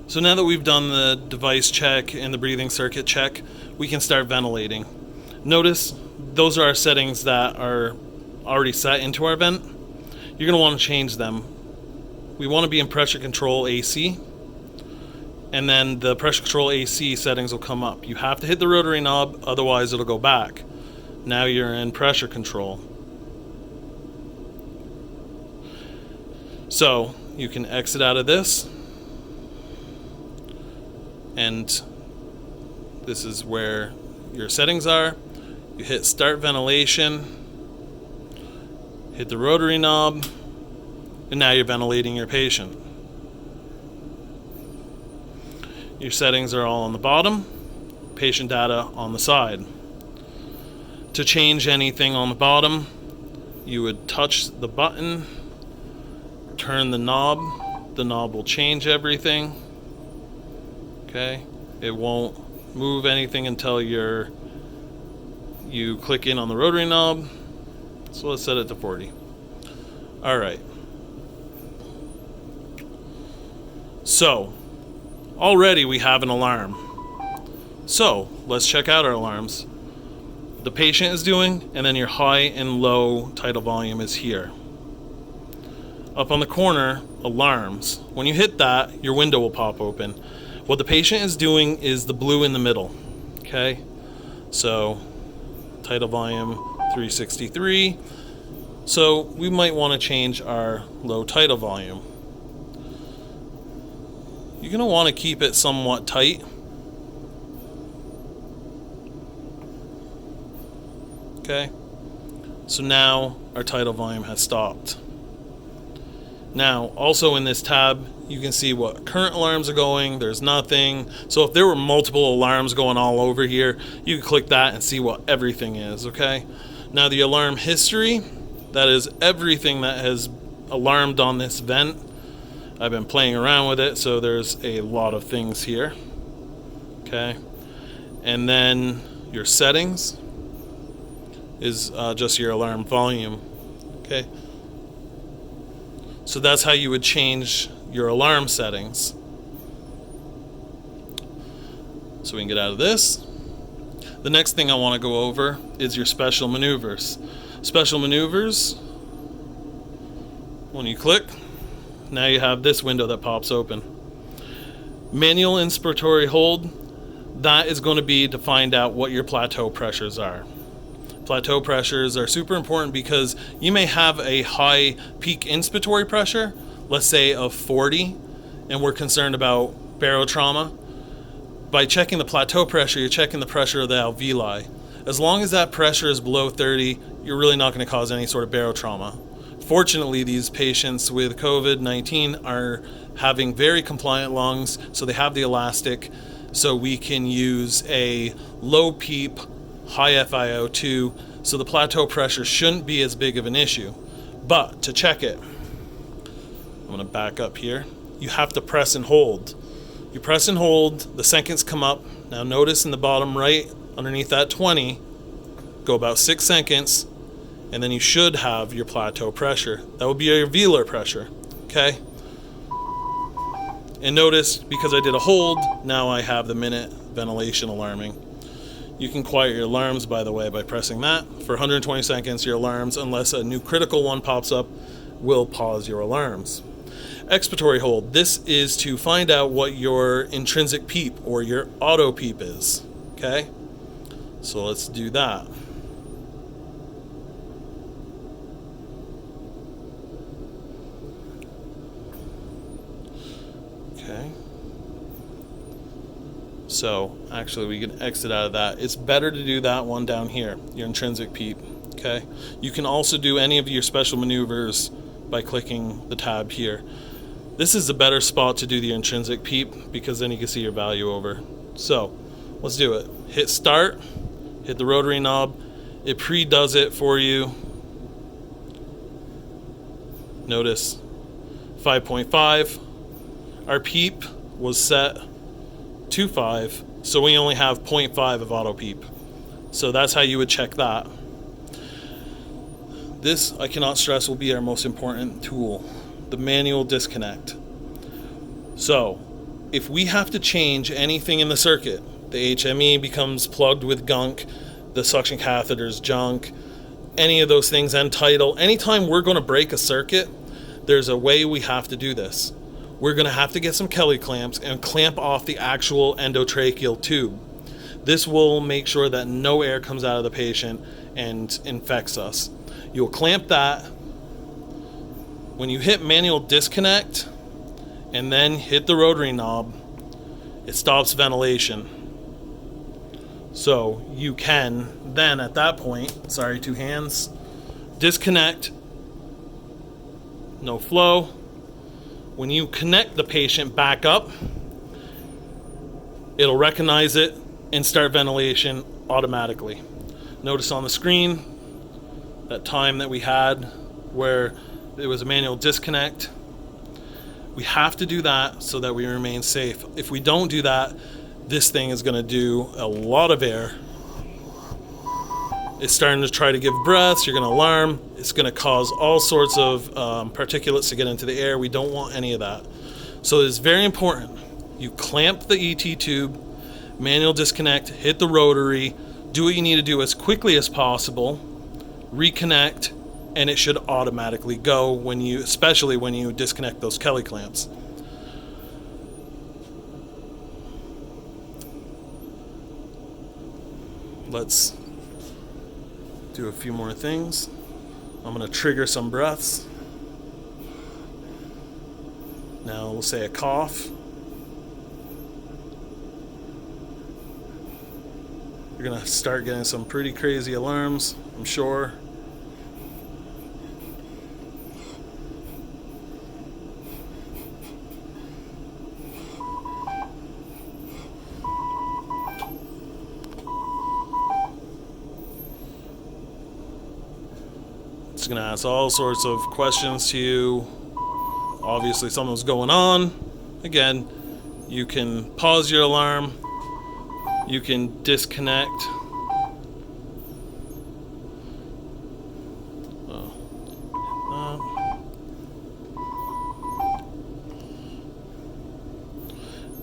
So now that we've done the device check and the breathing circuit check, we can start ventilating. Notice those are our settings that are already set into our vent. You're going to want to change them. We want to be in pressure control AC, and then the pressure control AC settings will come up. You have to hit the rotary knob, otherwise it'll go back. Now you're in pressure control. So you can exit out of this, and this is where your settings are. You hit start ventilation, hit the rotary knob, and now you're ventilating your patient. Your settings are all on the bottom, patient data on the side. To change anything on the bottom, you would touch the button, turn the knob will change everything. Okay, it won't move anything until you click in on the rotary knob. So let's set it to 40. All right. So already we have an alarm. So let's check out our alarms. The patient is doing, and then your high and low tidal volume is here. Up on the corner, alarms. When you hit that, your window will pop open. What the patient is doing is the blue in the middle. Okay, so tidal volume 363. So we might want to change our low tidal volume. You're going to want to keep it somewhat tight. Okay, so now our tidal volume has stopped. Now, also in this tab, you can see what current alarms are going. There's nothing. So if there were multiple alarms going all over here, you can click that and see what everything is, okay? Now the alarm history, that is everything that has alarmed on this vent. I've been playing around with it, so there's a lot of things here, okay? And then your settings is just your alarm volume, okay? So that's how you would change your alarm settings. So we can get out of this. The next thing I want to go over is your special maneuvers. Special maneuvers, when you click, now you have this window that pops open. Manual inspiratory hold, that is going to be to find out what your plateau pressures are. Plateau pressures are super important because you may have a high peak inspiratory pressure, let's say of 40, and we're concerned about barotrauma. By checking the plateau pressure, you're checking the pressure of the alveoli. As long as that pressure is below 30, you're really not going to cause any sort of barotrauma. Fortunately, these patients with COVID-19 are having very compliant lungs, so they have the elastic, so we can use a low PEEP, high FiO2, so the plateau pressure shouldn't be as big of an issue. But to check it, I'm going to back up here. You have to press and hold. You press and hold, the seconds come up. Now notice in the bottom right, underneath that 20, go about 6 seconds, and then you should have your plateau pressure. That would be your velar pressure, okay? And notice, because I did a hold, now I have the minute ventilation alarming. You can quiet your alarms, by the way, by pressing that. For 120 seconds, your alarms, unless a new critical one pops up, will pause your alarms. Expiratory hold. This is to find out what your intrinsic PEEP or your auto PEEP is. Okay? So let's do that. Okay. So actually we can exit out of that. It's better to do that one down here, your intrinsic PEEP. Okay? You can also do any of your special maneuvers by clicking the tab here. This is a better spot to do the intrinsic PEEP because then you can see your value over. So let's do it. Hit start, hit the rotary knob. It pre-does it for you. Notice 5.5. Our PEEP was set to 5, so we only have 0.5 of auto PEEP. So that's how you would check that. This, I cannot stress, will be our most important tool, the manual disconnect. So if we have to change anything in the circuit, the HME becomes plugged with gunk, the suction catheter's junk, any of those things, end tidal, anytime we're going to break a circuit, there's a way we have to do this. We're going to have to get some Kelly clamps and clamp off the actual endotracheal tube. This will make sure that no air comes out of the patient and infects us. You'll clamp that. When you hit manual disconnect and then hit the rotary knob, it stops ventilation. So you can then at that point, sorry, two hands, disconnect, no flow. When you connect the patient back up, it'll recognize it and start ventilation automatically. Notice on the screen that time that we had where it was a manual disconnect. We have to do that so that we remain safe. If we don't do that, this thing is going to do a lot of air. It's starting to try to give breaths. You're going to alarm. It's going to cause all sorts of particulates to get into the air. We don't want any of that. So it's very important. You clamp the ET tube, manual disconnect, hit the rotary, do what you need to do as quickly as possible, reconnect, and it should automatically go when you, especially when you disconnect those Kelly clamps. Let's do a few more things. I'm going to trigger some breaths. Now we'll say a cough. You're going to start getting some pretty crazy alarms, I'm sure. It's going to ask all sorts of questions to you. Obviously something's going on. Again, you can pause your alarm. You can disconnect.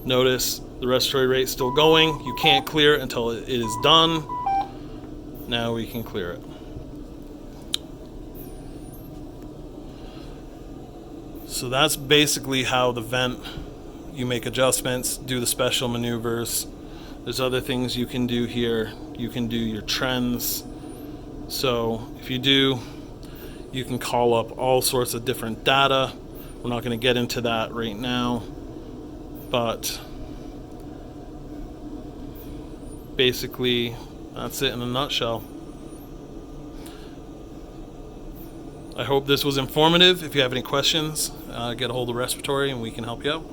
Notice the respiratory rate still going. You can't clear it until it is done. Now we can clear it. So that's basically how the vent, you make adjustments, do the special maneuvers. There's other things you can do here. You can do your trends. So if you do, you can call up all sorts of different data. We're not going to get into that right now, but basically that's it in a nutshell. I hope this was informative. If you have any questions, get a hold of Respiratory and we can help you out.